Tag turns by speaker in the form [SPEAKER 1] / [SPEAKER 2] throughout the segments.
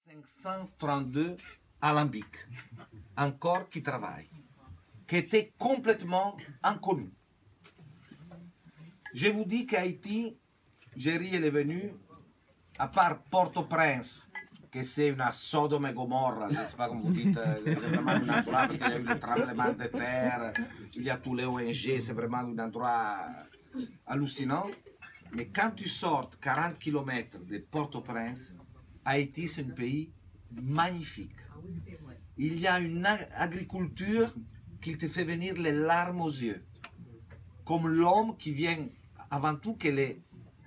[SPEAKER 1] 532 alambics, encore qui travaillent, qui étaient complètement inconnus. Je vous dis qu'Haïti, Jerry est venu, à part Port-au-Prince, que c'est une Sodome et Gomorra, je ne sais pas comment vous dites, c'est vraiment un endroit parce qu'il y a eu le tremblement de terre, il y a tous les ONG, c'est vraiment un endroit hallucinant. Mais quand tu sors 40 km de Port-au-Prince, Haïti c'est un pays magnifique. Il y a une agriculture qui te fait venir les larmes aux yeux. Comme l'homme qui vient, avant tout que les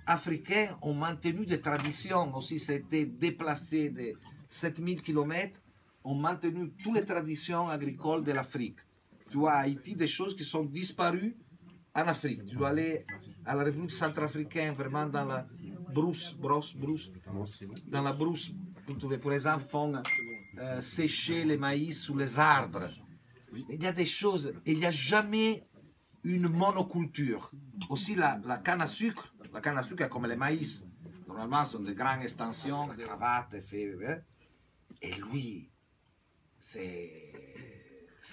[SPEAKER 1] Africains ont maintenu des traditions, aussi c'était déplacé de 7000 km, ont maintenu toutes les traditions agricoles de l'Afrique. Tu vois, à Haïti, des choses qui sont disparues en Afrique. Tu dois aller à la République centrafricaine, vraiment dans la brousse, dans la brousse, pour les enfants, sécher les maïs sous les arbres. Il y a des choses, il n'y a jamais une monoculture. Aussi la canne à sucre est comme le maïs. Normalement, ce sont de grandes extensions, des cravates, et lui, c'est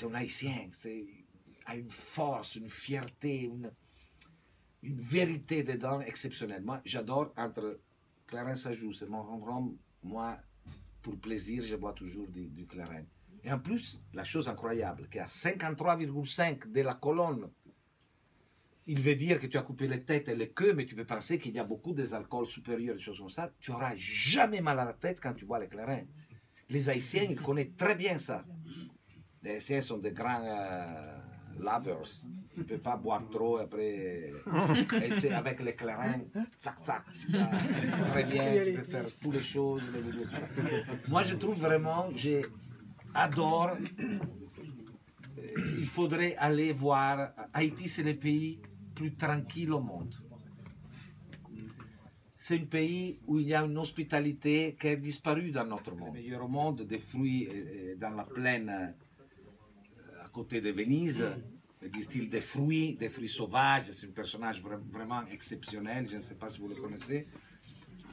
[SPEAKER 1] un haïtien, a une force, une fierté, une vérité dedans exceptionnelle. Moi, j'adore entre Clarence Sajous et mon rhum, moi, pour plaisir, je bois toujours du Clarence. Et en plus, la chose incroyable, qu'à 53,5 de la colonne, il veut dire que tu as coupé les têtes et les queues, mais tu peux penser qu'il y a beaucoup des alcools supérieurs, des choses comme ça. Tu n'auras jamais mal à la tête quand tu bois les Clarins. Les Haïtiens, ils connaissent très bien ça. Les Haïtiens sont des grands lovers. Tu ne peux pas boire trop après. Avec les Clarins, tsac, très bien, tu peux faire toutes les choses. Moi, je trouve vraiment, j'adore. Il faudrait aller voir. Haïti, c'est le pays plus tranquille au monde. C'est un pays où il y a une hospitalité qui a disparu dans notre monde. Le meilleur monde des fruits dans la plaine à côté de Venise, du style des fruits sauvages. C'est un personnage vraiment exceptionnel. Je ne sais pas si vous le connaissez.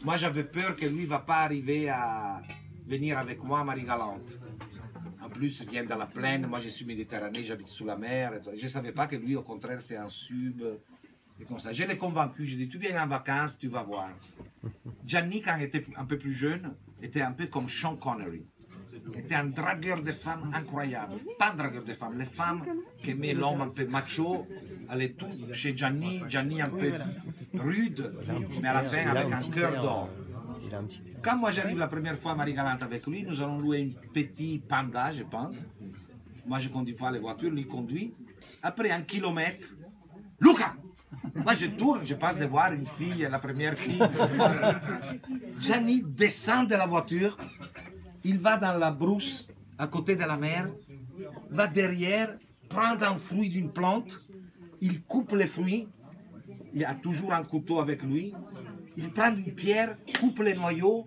[SPEAKER 1] Moi, j'avais peur que lui ne va pas arriver à venir avec moi à Marie-Galante. En plus, il vient dans la plaine, moi je suis méditerranéen, j'habite sous la mer. Je ne savais pas que lui, au contraire, c'est un sub. Et comme ça. Je l'ai convaincu, je lui ai dit, tu viens en vacances, tu vas voir. Gianni, quand il était un peu plus jeune, était un peu comme Sean Connery. Il était un dragueur de femmes incroyable. Pas un dragueur de femmes, les femmes qui aimaient l'homme un peu macho, allaient tout chez Gianni, Gianni un peu rude, mais à la fin avec un cœur d'or. Quand moi j'arrive la première fois à Marie-Galante avec lui, nous allons louer un petit Panda, je pense. Moi je ne conduis pas les voitures, lui conduit. Après 1 kilomètre, Luca! Moi je tourne, je passe de voir une fille, la première fille. Gianni descend de la voiture, il va dans la brousse à côté de la mer, va derrière, prend un fruit d'une plante, il coupe les fruits, il a toujours un couteau avec lui. Il prend une pierre, coupe les noyaux.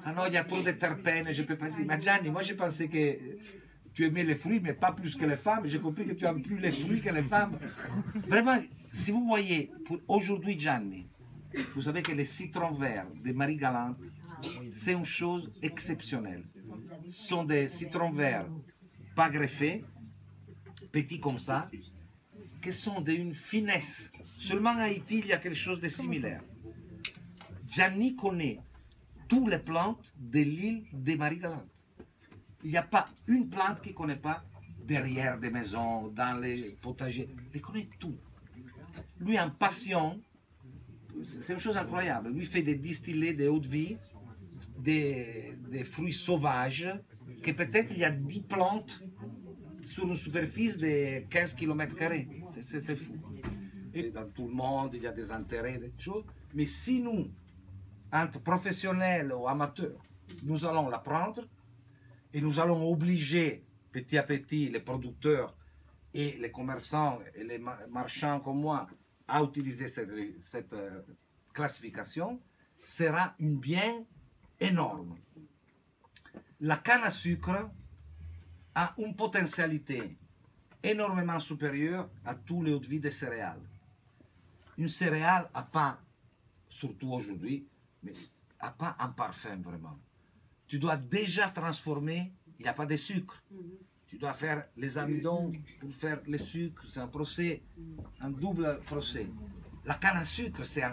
[SPEAKER 1] Ah non, il y a trop de terpènes, je ne peux pas dire. Mais Gianni, moi je pensais que tu aimais les fruits, mais pas plus que les femmes. J'ai compris que tu aimes plus les fruits que les femmes. Vraiment, si vous voyez, aujourd'hui Gianni, vous savez que les citrons verts de Marie-Galante, c'est une chose exceptionnelle. Ce sont des citrons verts pas greffés, petits comme ça, qui sont d'une finesse. Seulement en Haïti, il y a quelque chose de similaire. Gianni connaît toutes les plantes de l'île de Marie-Galante. Il n'y a pas une plante qu'il ne connaît pas derrière des maisons, dans les potagers. Il connaît tout. Lui a une passion, c'est une chose incroyable. Lui fait des distillés de haute vie, des fruits sauvages, que peut-être il y a 10 plantes sur une superficie de 15 km². C'est fou. Et dans tout le monde, il y a des intérêts, des choses. Mais si nous, entre professionnels ou amateurs, nous allons la prendre et nous allons obliger petit à petit les producteurs et les commerçants et les marchands comme moi à utiliser cette classification, sera un bien énorme. La canne à sucre a une potentialité énormément supérieure à tous les autres vies des céréales. Une céréale n'a pas, surtout aujourd'hui, mais n'a pas un parfum vraiment. tu dois déjà transformer, il n'y a pas de sucre. Tu dois faire les amidons pour faire le sucre, c'est un procès, un double procès. La canne à sucre, c'est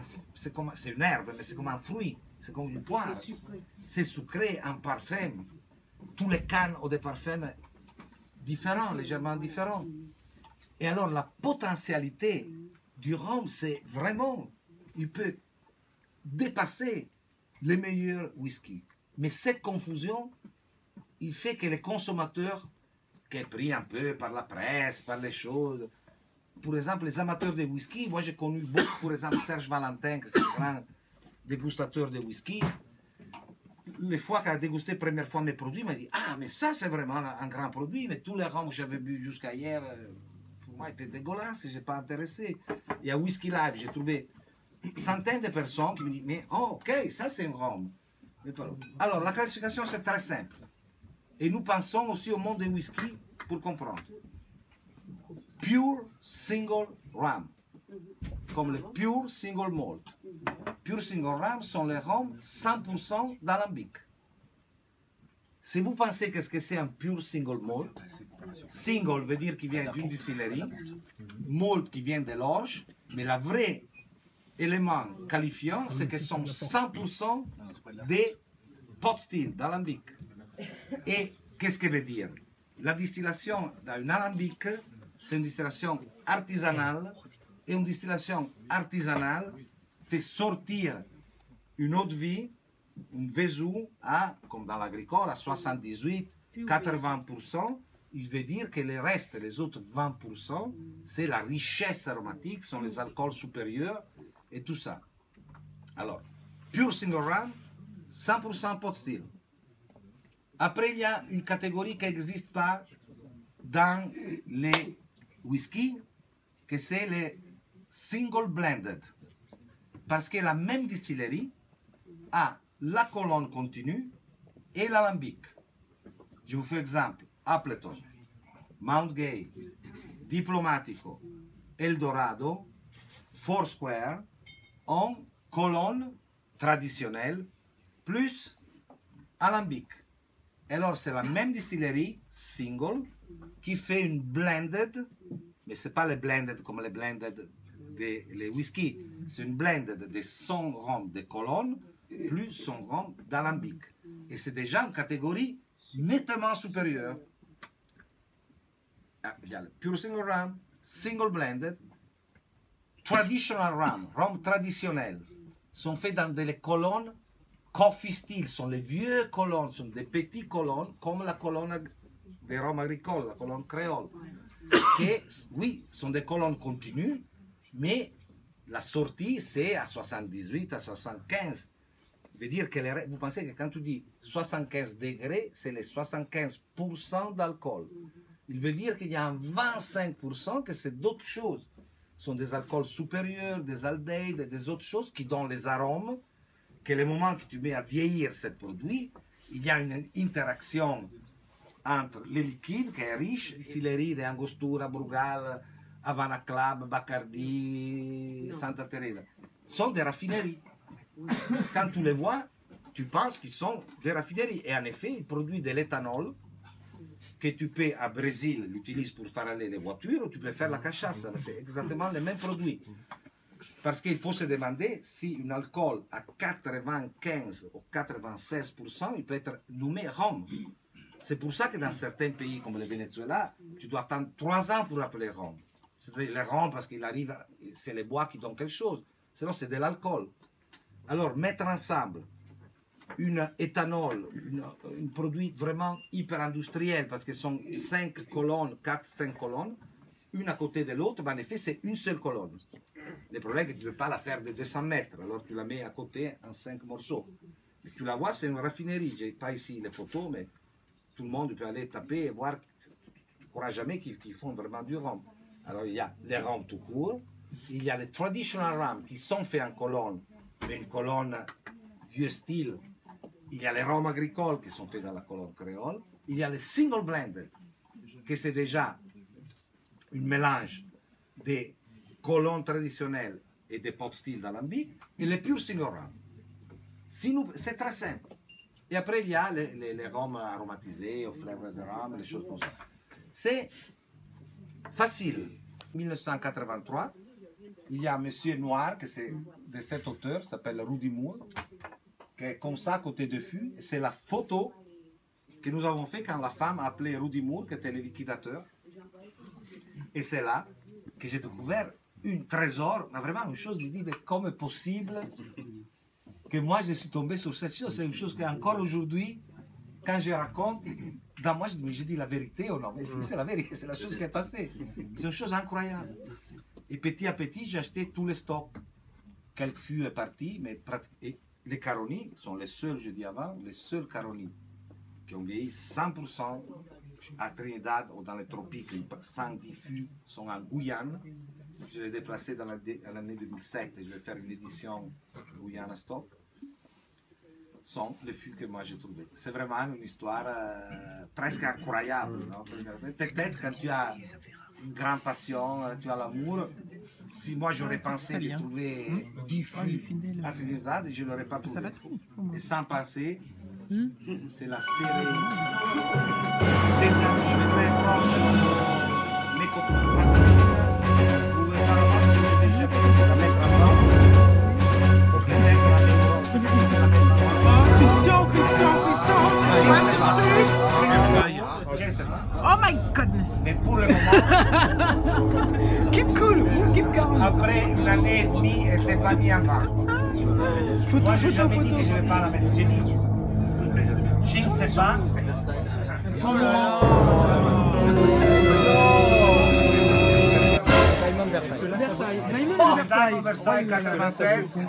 [SPEAKER 1] une herbe, mais c'est comme un fruit, c'est comme une poire. C'est sucré, un parfum. Tous les cannes ont des parfums différents, légèrement différents. Et alors la potentialité du rhum, c'est vraiment, il peut dépasser les meilleurs whisky. Mais cette confusion, il fait que les consommateurs, qui sont pris un peu par la presse, par les choses, par exemple les amateurs de whisky, moi j'ai connu beaucoup, par exemple Serge Valentin, qui est un grand dégustateur de whisky. Les fois qu'il a dégusté la première fois mes produits, il m'a dit « Ah, mais ça c'est vraiment un grand produit, mais tous les rhums que j'avais bu jusqu'à hier, pour moi étaient dégueulasses, je n'ai pas intéressé. » Et à Whisky Live, j'ai trouvé centaines de personnes qui me disent « Mais oh, ok, ça c'est un rhum. » Alors, la classification c'est très simple. Et nous pensons aussi au monde des whisky pour comprendre. Pure Single Rum, comme le Pure Single Malt. Pure Single Rum sont les rhums 100% d'alambic. Si vous pensez qu'est-ce que c'est un Pure Single Malt, single veut dire qu'il vient d'une distillerie, malt qui vient de l'orge, mais le vrai élément qualifiant, c'est que ce sont 100% des pot still, d'alambic. Et qu'est-ce que veut dire? La distillation d'un alambic, c'est une distillation artisanale, et une distillation artisanale fait sortir une eau de vie, une Vesoul, à, comme dans l'agricole, à 78, 80%. Il veut dire que le reste, les autres 20%, c'est la richesse aromatique, sont les alcools supérieurs et tout ça. Alors, Pure Single Rum, 100% pot still. Après, il y a une catégorie qui n'existe pas dans les whisky, que c'est les single blended. Parce que la même distillerie a la colonne continue et l'alambic. Je vous fais exemple. Appleton, Mount Gay, Diplomatico, Eldorado, Foursquare ont colonne traditionnelle plus alambic. Alors c'est la même distillerie, single, qui fait une blended, mais ce n'est pas les blended comme les blended des whisky, c'est une blended de son rhum de colonne plus son rhum d'alambic. Et c'est déjà une catégorie nettement supérieure. Il y a le Pure Single Rum, Single Blended, Traditional Rum, rhum traditionnel, sont faits dans des colonnes coffee still, sont les vieux colonnes, sont des petits colonnes, comme la colonne des rhums agricoles, la colonne créole, qui, oui, sont des colonnes continues, mais la sortie, c'est à 78, à 75. Veut dire que vous pensez que quand tu dis 75 degrés, c'est les 75% d'alcool. Il veut dire qu'il y a un 25% que c'est d'autres choses. Ce sont des alcools supérieurs, des aldéhydes, des autres choses qui donnent les arômes, que le moment que tu mets à vieillir ce produit, il y a une interaction entre le liquide qui est riche, distillerie de Angostura, Brugal, Havana Club, Bacardi, Santa Teresa. Ce sont des raffineries. Quand tu les vois, tu penses qu'ils sont des raffineries. Et en effet, ils produisent de l'éthanol que tu peux, à Brésil, l'utiliser pour faire aller les voitures, ou tu peux faire la cachaça. C'est exactement le même produit. Parce qu'il faut se demander si un alcool à 95 ou 96%, il peut être nommé rhum. C'est pour ça que dans certains pays comme le Venezuela, tu dois attendre 3 ans pour appeler rhum. C'est le rhum parce qu'il arrive, c'est les bois qui donnent quelque chose. Sinon, c'est de l'alcool. Alors, mettre ensemble une éthanol, un produit vraiment hyper industriel, parce que ce sont 5 colonnes, 4-5 colonnes, une à côté de l'autre, ben en effet, c'est une seule colonne. Le problème est que tu ne peux pas la faire de 200 mètres, alors tu la mets à côté en 5 morceaux. Et tu la vois, c'est une raffinerie. Je n'ai pas ici les photos, mais tout le monde peut aller taper et voir. Tu ne croiras jamais qu'ils font vraiment du rhum. Alors, il y a les rhums tout court, il y a les traditional rhums qui sont faits en colonne, mais une colonne vieux style. Il y a les rhums agricoles qui sont faits dans la colonne créole. Il y a les single blended, que c'est déjà un mélange des colonnes traditionnelles et des pot still d'alambic, et les pure single rum. Si c'est très simple. Et après, il y a les rhums aromatisés, au flavour de rhum, les choses comme ça. C'est facile. 1983, il y a Monsieur Noir, que c'est de cet auteur, s'appelle Rudy Moore, qui est comme ça à côté de fût. C'est la photo que nous avons fait quand la femme a appelé Rudy Moore, qui était le liquidateur. Et c'est là que j'ai découvert un trésor, mais vraiment une chose, je dis, mais comment est possible que moi je suis tombé sur cette chose? C'est une chose qu'encore aujourd'hui, quand je raconte, dans moi je dis, mais je dis la vérité ou non? Mais si, c'est la vérité, c'est la chose qui est passée. C'est une chose incroyable. Et petit à petit, j'ai acheté tous les stocks. Quelques fûts est parti, mais et les Caroni sont les seuls, je dis avant, les seuls Caroni qui ont vieilli 100% à Trinidad ou dans les tropiques. 110 fûts sont en Guyane. Je l'ai déplacé dans l'année 2007 et je vais faire une édition Guyane Stock. Sont les fûts que moi j'ai trouvés. C'est vraiment une histoire presque incroyable. Peut-être quand tu as une grande passion, tu as l'amour. Si moi j'aurais pensé de trouver 10 fûts à Trinidad, je ne l'aurais pas trouvé. Et sans penser, c'est la série des amis, je vais très proche de mes copains. La mettre avant pour les mettre à
[SPEAKER 2] Oh my goodness!
[SPEAKER 1] Mais pour le moment,
[SPEAKER 2] Keep cool! Keep calm!
[SPEAKER 1] après une année et demie, elle n'était pas mise en vente. Moi, je n'ai jamais dit que je ne vais pas la mettre. J'ai dit, je ne sais pas.
[SPEAKER 2] Versailles!
[SPEAKER 1] Diamond Versailles 96.